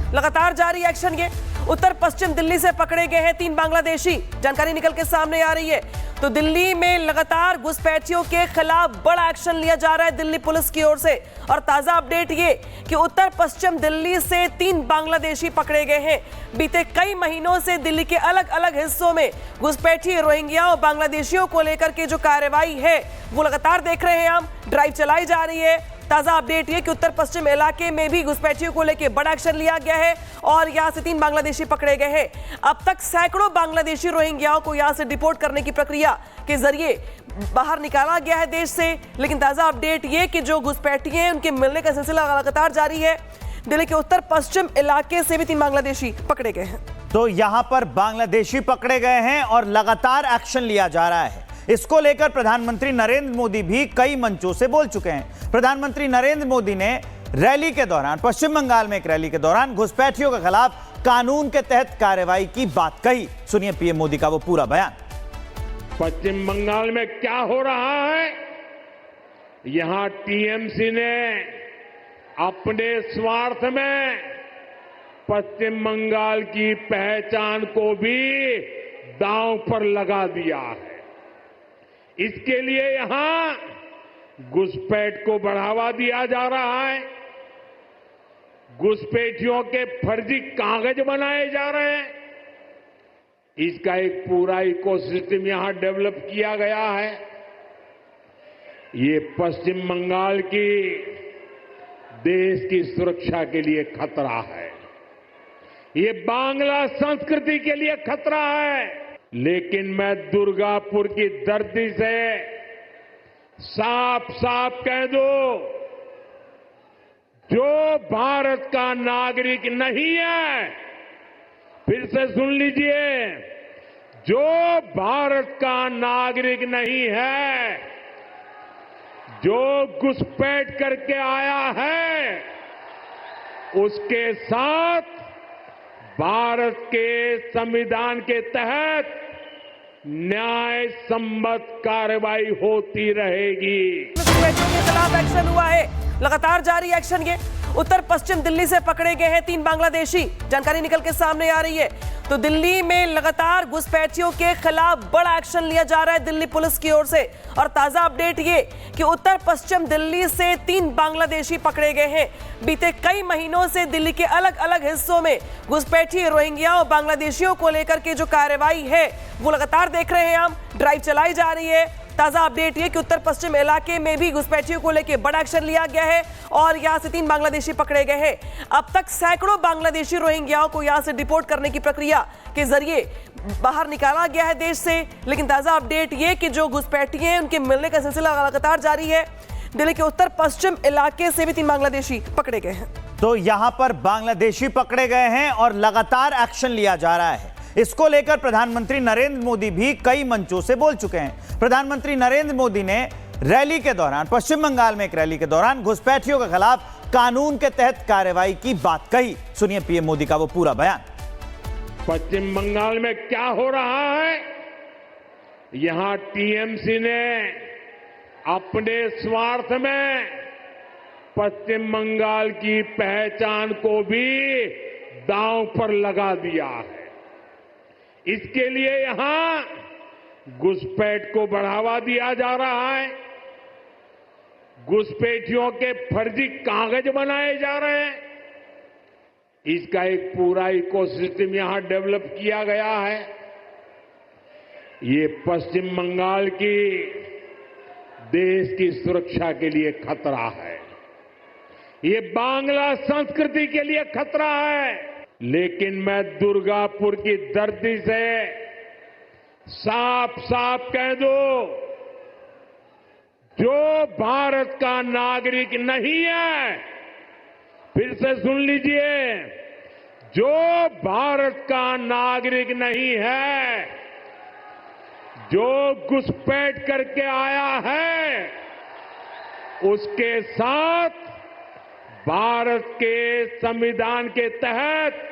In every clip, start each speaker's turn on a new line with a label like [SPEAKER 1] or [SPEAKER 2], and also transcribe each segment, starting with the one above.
[SPEAKER 1] लगातार जारी एक्शन। ये उत्तर पश्चिम दिल्ली से पकड़े गए हैं 3 बांग्लादेशी, जानकारी निकल के सामने आ रही है। तो दिल्ली में लगातार घुसपैठियों के खिलाफ बड़ा एक्शन लिया जा रहा है दिल्ली पुलिस की ओर से। और ताजा अपडेट ये कि उत्तर पश्चिम दिल्ली से 3 बांग्लादेशी पकड़े गए हैं। बीते कई महीनों से दिल्ली के अलग अलग हिस्सों में घुसपैठी रोहिंग्या और बांग्लादेशियों को लेकर के जो कार्रवाई है वो लगातार देख रहे हैं हम। ड्राइव चलाई जा रही है। ताजा अपडेट ये कि उत्तर पश्चिम इलाके में भी घुसपैठियों को लेकर बड़ा एक्शन लिया गया है और यहां से 3 बांग्लादेशी पकड़े गए हैं। अब तक सैकड़ों बांग्लादेशी रोहिंग्याओं को यहां से डिपोर्ट करने की प्रक्रिया के जरिए बाहर निकाला गया है देश से। लेकिन ताजा अपडेट ये कि जो घुसपैठी हैं उनके मिलने का सिलसिला लगातार जारी है। दिल्ली के उत्तर पश्चिम इलाके से भी 3 बांग्लादेशी पकड़े गए हैं।
[SPEAKER 2] तो यहां पर बांग्लादेशी पकड़े गए हैं और लगातार एक्शन लिया जा रहा है। इसको लेकर प्रधानमंत्री नरेंद्र मोदी भी कई मंचों से बोल चुके हैं। प्रधानमंत्री नरेंद्र मोदी ने रैली के दौरान, पश्चिम बंगाल में एक रैली के दौरान घुसपैठियों के खिलाफ कानून के तहत कार्रवाई की बात कही। सुनिए पीएम मोदी का वो पूरा बयान।
[SPEAKER 3] पश्चिम बंगाल में क्या हो रहा है, यहां टीएमसी ने अपने स्वार्थ में पश्चिम बंगाल की पहचान को भी दांव पर लगा दिया है। इसके लिए यहां घुसपैठ को बढ़ावा दिया जा रहा है। घुसपैठियों के फर्जी कागज बनाए जा रहे हैं। इसका एक पूरा इकोसिस्टम यहां डेवलप किया गया है। ये पश्चिम बंगाल की देश की सुरक्षा के लिए खतरा है। ये बांग्ला संस्कृति के लिए खतरा है। लेकिन मैं दुर्गापुर की धरती से साफ साफ कह दूं, जो भारत का नागरिक नहीं है, फिर से सुन लीजिए, जो भारत का नागरिक नहीं है, जो घुसपैठ करके आया है, उसके साथ भारत के संविधान के तहत न्याय सम्मत कार्रवाई होती रहेगी।
[SPEAKER 1] घुसपैठियों के खिलाफ एक्शन हुआ है, लगातार जारी एक्शन। ये उत्तर पश्चिम दिल्ली से पकड़े गए हैं 3 बांग्लादेशी, जानकारी निकल के सामने आ रही है। तो दिल्ली में लगातार घुसपैठियों के खिलाफ बड़ा एक्शन लिया जा रहा है दिल्ली पुलिस की ओर से। और ताजा अपडेट ये कि उत्तर पश्चिम दिल्ली से 3 बांग्लादेशी पकड़े गए हैं। बीते कई महीनों से दिल्ली के अलग अलग हिस्सों में घुसपैठी रोहिंग्या और बांग्लादेशियों को लेकर के जो कार्रवाई है वो लगातार देख रहे हैं हम। ड्राइव चलाई जा रही है। ताजा अपडेट ये कि उत्तर पश्चिम इलाके में भी घुसपैठियों को लेकर बड़ा एक्शन लिया गया है और यहां से 3 बांग्लादेशी पकड़े गए हैं। अब तक सैकड़ों बांग्लादेशी रोहिंग्याओं को यहां से डिपोर्ट करने की प्रक्रिया के जरिए बाहर निकाला गया है देश से। लेकिन ताजा अपडेट ये कि जो घुसपैठी हैं उनके मिलने का सिलसिला लगातार जारी है। दिल्ली के उत्तर पश्चिम इलाके से भी 3 बांग्लादेशी पकड़े गए हैं।
[SPEAKER 2] तो यहां पर बांग्लादेशी पकड़े गए हैं और लगातार एक्शन लिया जा रहा है। इसको लेकर प्रधानमंत्री नरेंद्र मोदी भी कई मंचों से बोल चुके हैं। प्रधानमंत्री नरेंद्र मोदी ने रैली के दौरान, पश्चिम बंगाल में एक रैली के दौरान घुसपैठियों के खिलाफ कानून के तहत कार्रवाई की बात कही। सुनिए पीएम मोदी का वो पूरा बयान।
[SPEAKER 3] पश्चिम बंगाल में क्या हो रहा है, यहां टीएमसी ने अपने स्वार्थ में पश्चिम बंगाल की पहचान को भी दांव पर लगा दिया है। इसके लिए यहां घुसपैठ को बढ़ावा दिया जा रहा है। घुसपैठियों के फर्जी कागज बनाए जा रहे हैं। इसका एक पूरा इकोसिस्टम यहां डेवलप किया गया है। ये पश्चिम बंगाल की देश की सुरक्षा के लिए खतरा है। ये बांग्ला संस्कृति के लिए खतरा है। लेकिन मैं दुर्गापुर की धरती से साफ साफ कह दूं, जो भारत का नागरिक नहीं है, फिर से सुन लीजिए, जो भारत का नागरिक नहीं है, जो घुसपैठ करके आया है, उसके साथ भारत के संविधान के तहत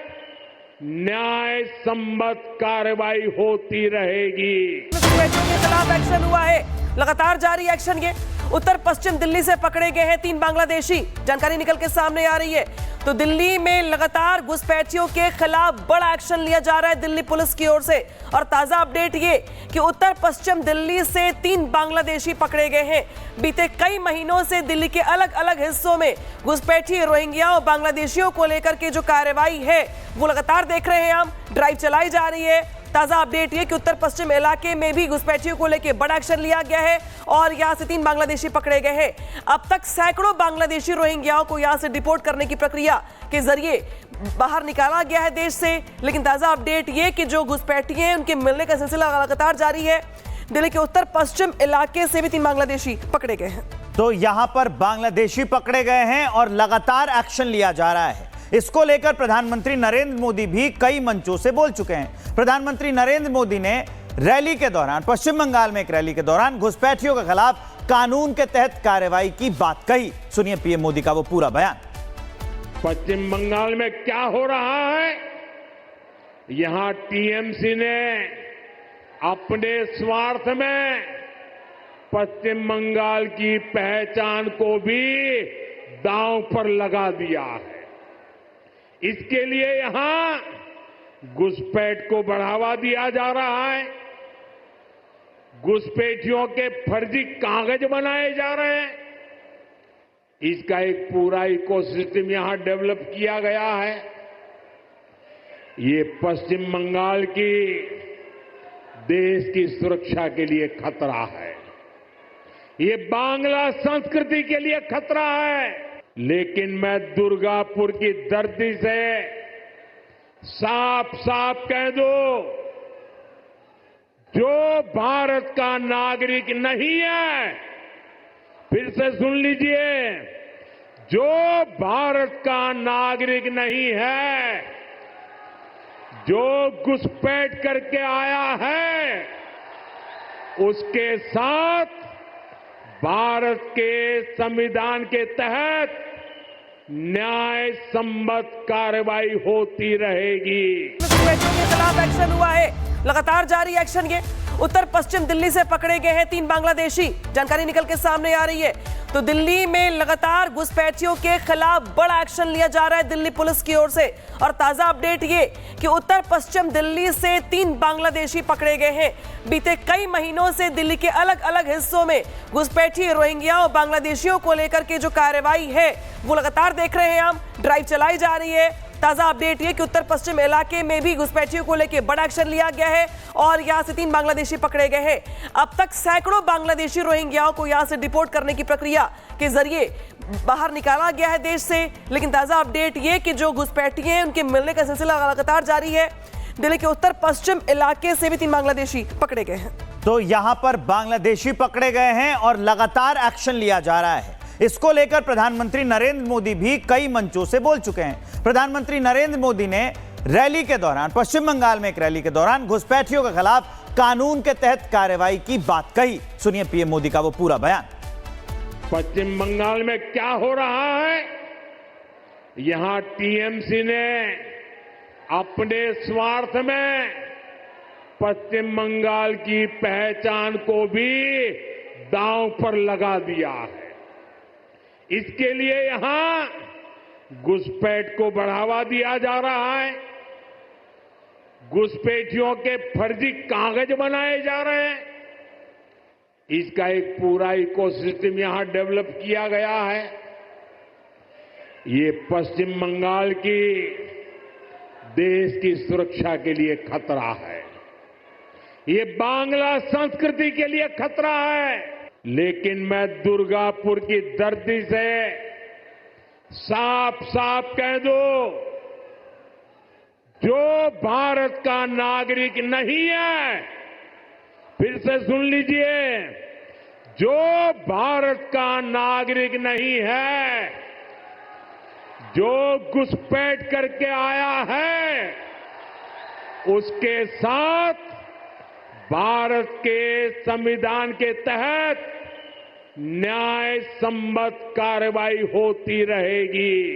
[SPEAKER 3] न्याय सम्मत कार्रवाई होती रहेगी।
[SPEAKER 1] घुसपैठियों के खिलाफ एक्शन हुआ है, लगातार जारी एक्शन। ये उत्तर पश्चिम दिल्ली से पकड़े गए हैं 3 बांग्लादेशी, जानकारी निकल के सामने आ रही है। तो दिल्ली में लगातार घुसपैठियों के खिलाफ बड़ा एक्शन लिया जा रहा है दिल्ली पुलिस की ओर से। और ताजा अपडेट ये कि उत्तर पश्चिम दिल्ली से 3 बांग्लादेशी पकड़े गए हैं। बीते कई महीनों से दिल्ली के अलग अलग हिस्सों में घुसपैठी रोहिंग्या और बांग्लादेशियों को लेकर के जो कार्रवाई है वो लगातार देख रहे हैं हम। ड्राइव चलाई जा रही है। ताजा अपडेट ये कि उत्तर पश्चिम इलाके में भी घुसपैठियों को लेकर बड़ा एक्शन लिया गया है और यहां से 3 बांग्लादेशी पकड़े गए हैं। अब तक सैकड़ों बांग्लादेशी रोहिंग्याओं को यहां से डिपोर्ट करने की प्रक्रिया के जरिए बाहर निकाला गया है देश से। लेकिन ताजा अपडेट ये कि जो घुसपैठी हैं उनके मिलने का सिलसिला लगातार जारी है। दिल्ली के उत्तर पश्चिम इलाके से भी 3 बांग्लादेशी पकड़े गए हैं।
[SPEAKER 2] तो यहां पर बांग्लादेशी पकड़े गए हैं और लगातार एक्शन लिया जा रहा है। इसको लेकर प्रधानमंत्री नरेंद्र मोदी भी कई मंचों से बोल चुके हैं। प्रधानमंत्री नरेंद्र मोदी ने रैली के दौरान, पश्चिम बंगाल में एक रैली के दौरान घुसपैठियों के खिलाफ कानून के तहत कार्रवाई की बात कही। सुनिए पीएम मोदी का वो पूरा बयान।
[SPEAKER 3] पश्चिम बंगाल में क्या हो रहा है, यहां टीएमसी ने अपने स्वार्थ में पश्चिम बंगाल की पहचान को भी दांव पर लगा दिया है। इसके लिए यहां घुसपैठ को बढ़ावा दिया जा रहा है। घुसपैठियों के फर्जी कागज बनाए जा रहे हैं। इसका एक पूरा इकोसिस्टम यहां डेवलप किया गया है। ये पश्चिम बंगाल की देश की सुरक्षा के लिए खतरा है। ये बांग्ला संस्कृति के लिए खतरा है। लेकिन मैं दुर्गापुर की धरती से साफ साफ कह दूं, जो भारत का नागरिक नहीं है, फिर से सुन लीजिए, जो भारत का नागरिक नहीं है, जो घुसपैठ करके आया है, उसके साथ भारत के संविधान के तहत न्याय सम्मत कार्रवाई होती रहेगी।
[SPEAKER 1] घुसपैठियों के खिलाफ एक्शन हुआ है, लगातार जारी एक्शन। ये उत्तर पश्चिम दिल्ली से पकड़े गए हैं 3 बांग्लादेशी। जानकारी निकल के सामने आ रही है। तो दिल्ली में लगातार घुसपैठियों के खिलाफ बड़ा एक्शन लिया जा रहा है दिल्ली पुलिस की ओर से। और ताजा अपडेट ये कि उत्तर पश्चिम दिल्ली से 3 बांग्लादेशी पकड़े गए हैं। बीते कई महीनों से दिल्ली के अलग अलग हिस्सों में घुसपैठी रोहिंग्या और बांग्लादेशियों को लेकर के जो कार्रवाई है वो लगातार देख रहे हैं हम। ड्राइव चलाई जा रही है। ताजा अपडेट ये कि उत्तर पश्चिम इलाके में भी घुसपैठियों को लेकर बड़ा एक्शन लिया गया है और यहां से 3 बांग्लादेशी पकड़े गए हैं। अब तक सैकड़ों बांग्लादेशी रोहिंग्याओं को यहां से डिपोर्ट करने की प्रक्रिया के जरिए बाहर निकाला गया है देश से। लेकिन ताजा अपडेट ये कि जो घुसपैठी हैं उनके मिलने का सिलसिला लगातार जारी है। दिल्ली के उत्तर पश्चिम इलाके से भी 3 बांग्लादेशी पकड़े गए हैं।
[SPEAKER 2] तो यहां पर बांग्लादेशी पकड़े गए हैं और लगातार एक्शन लिया जा रहा है। इसको लेकर प्रधानमंत्री नरेंद्र मोदी भी कई मंचों से बोल चुके हैं। प्रधानमंत्री नरेंद्र मोदी ने रैली के दौरान, पश्चिम बंगाल में एक रैली के दौरान घुसपैठियों के खिलाफ कानून के तहत कार्रवाई की बात कही। सुनिए पीएम मोदी का वो पूरा बयान।
[SPEAKER 3] पश्चिम बंगाल में क्या हो रहा है, यहां टीएमसी ने अपने स्वार्थ में पश्चिम बंगाल की पहचान को भी दांव पर लगा दिया है। इसके लिए यहां घुसपैठ को बढ़ावा दिया जा रहा है। घुसपैठियों के फर्जी कागज बनाए जा रहे हैं। इसका एक पूरा इकोसिस्टम यहां डेवलप किया गया है। ये पश्चिम बंगाल की देश की सुरक्षा के लिए खतरा है। ये बांग्ला संस्कृति के लिए खतरा है। लेकिन मैं दुर्गापुर की धरती से साफ साफ कह दूं, जो भारत का नागरिक नहीं है, फिर से सुन लीजिए, जो भारत का नागरिक नहीं है, जो घुसपैठ करके आया है, उसके साथ भारत के संविधान के तहत न्याय सम्मत कार्रवाई होती रहेगी।